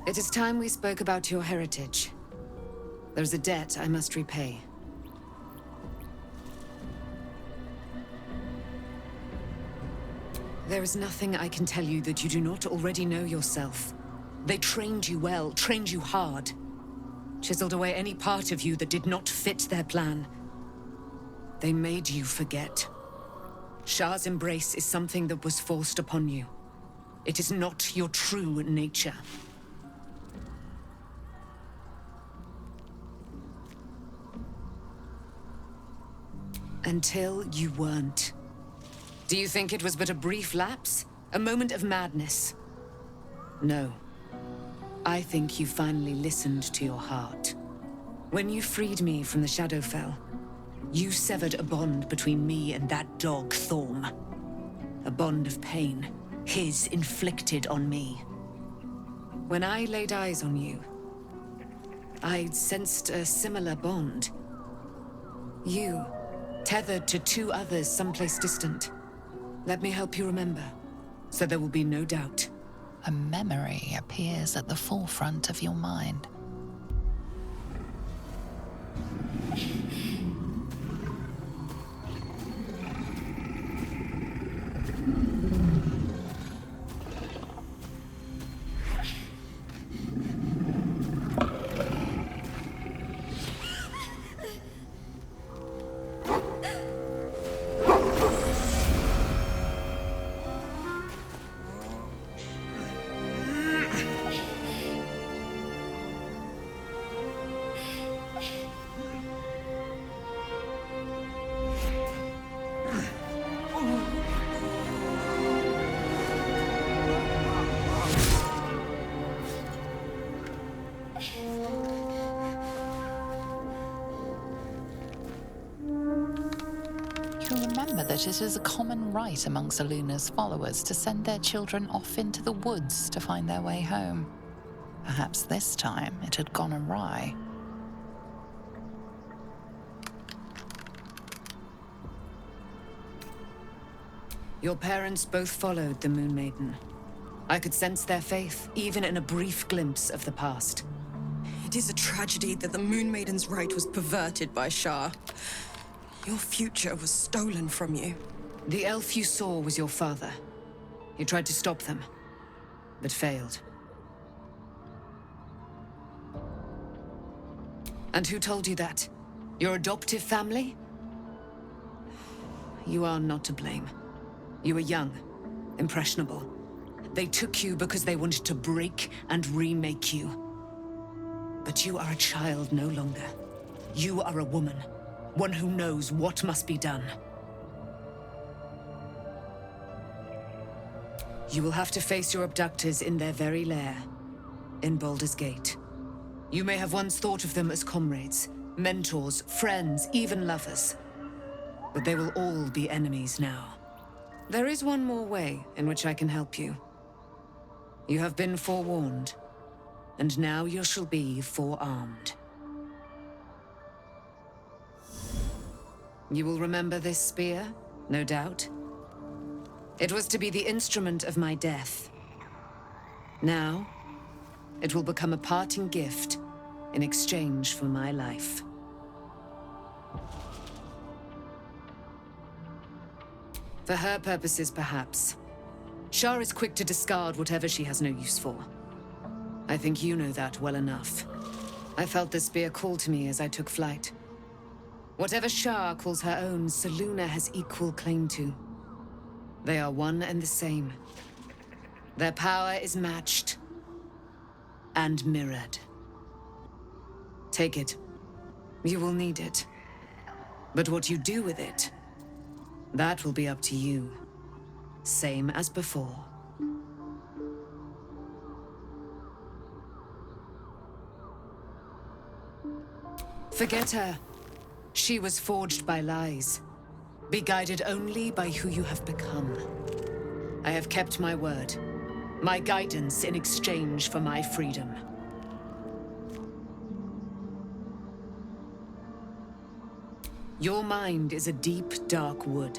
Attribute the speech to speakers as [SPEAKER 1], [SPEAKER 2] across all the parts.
[SPEAKER 1] It is time we spoke about your heritage. There's a debt I must repay. There is nothing I can tell you that you do not already know yourself. They trained you well, trained you hard. Chiseled away any part of you that did not fit their plan. They made you forget. Shah's embrace is something that was forced upon you. It is not your true nature. Until you weren't. Do you think it was but a brief lapse? A moment of madness? No. I think you finally listened to your heart. When you freed me from the Shadowfell, you severed a bond between me and that dog, Thorm. A bond of pain, his inflicted on me. When I laid eyes on you, I sensed a similar bond. You, tethered to two others someplace distant. Let me help you remember, so there will be no doubt.
[SPEAKER 2] A memory appears at the forefront of your mind. Remember that it is a common right amongst Aluna's followers to send their children off into the woods to find their way home. Perhaps this time it had gone awry.
[SPEAKER 1] Your parents both followed the Moon Maiden. I could sense their faith, even in a brief glimpse of the past.
[SPEAKER 3] It is a tragedy that the Moon Maiden's right was perverted by Shah. Your future was stolen from you.
[SPEAKER 1] The elf you saw was your father. He tried to stop them, but failed. And who told you that? Your adoptive family? You are not to blame. You were young, impressionable. They took you because they wanted to break and remake you. But you are a child no longer. You are a woman. One who knows what must be done. You will have to face your abductors in their very lair, in Baldur's Gate. You may have once thought of them as comrades, mentors, friends, even lovers. But they will all be enemies now. There is one more way in which I can help you. You have been forewarned, and now you shall be forearmed. You will remember this spear, no doubt. It was to be the instrument of my death. Now, it will become a parting gift in exchange for my life. For her purposes, perhaps. Shah is quick to discard whatever she has no use for. I think you know that well enough. I felt the spear call to me as I took flight. Whatever Shah calls her own, Selûne has equal claim to. They are one and the same. Their power is matched and mirrored. Take it. You will need it. But what you do with it, that will be up to you. Same as before. Forget her. She was forged by lies. Be guided only by who you have become. I have kept my word. My guidance in exchange for my freedom. Your mind is a deep, dark wood.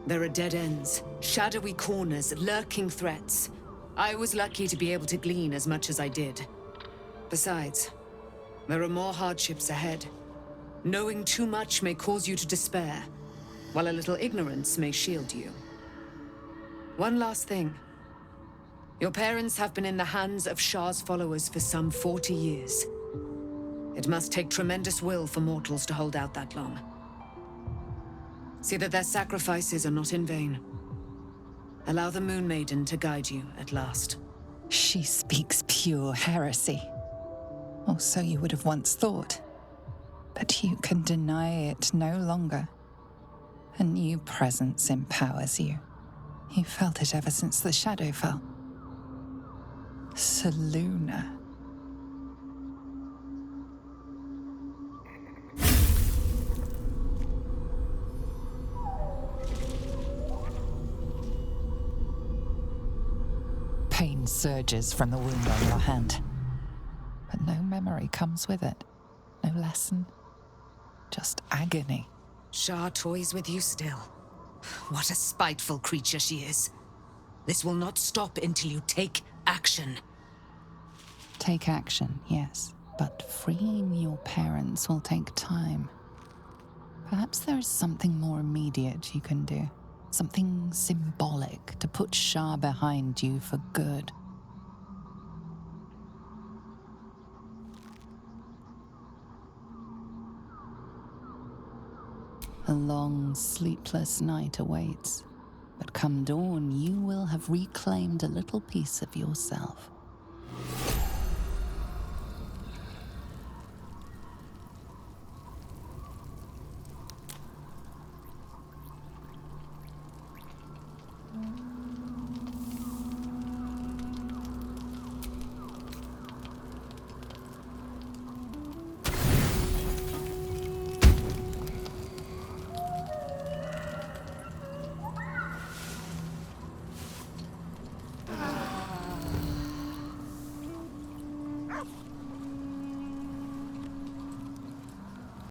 [SPEAKER 1] There are dead ends, shadowy corners, lurking threats. I was lucky to be able to glean as much as I did. Besides, there are more hardships ahead. Knowing too much may cause you to despair, while a little ignorance may shield you. One last thing. Your parents have been in the hands of Shah's followers for some 40 years. It must take tremendous will for mortals to hold out that long. See that their sacrifices are not in vain. Allow the Moon Maiden to guide you at last.
[SPEAKER 2] She speaks pure heresy. Or so you would have once thought. But you can deny it no longer. A new presence empowers you. You felt it ever since the shadow fell. Selûne. Pain surges from the wound on your hand. But no memory comes with it. No lesson. Just agony.
[SPEAKER 1] Shah toys with you still. What a spiteful creature she is. This will not stop until you take action.
[SPEAKER 2] Take action, yes. But freeing your parents will take time. Perhaps there is something more immediate you can do. Something symbolic to put Shah behind you for good. A long, sleepless night awaits. But come dawn, you will have reclaimed a little piece of yourself.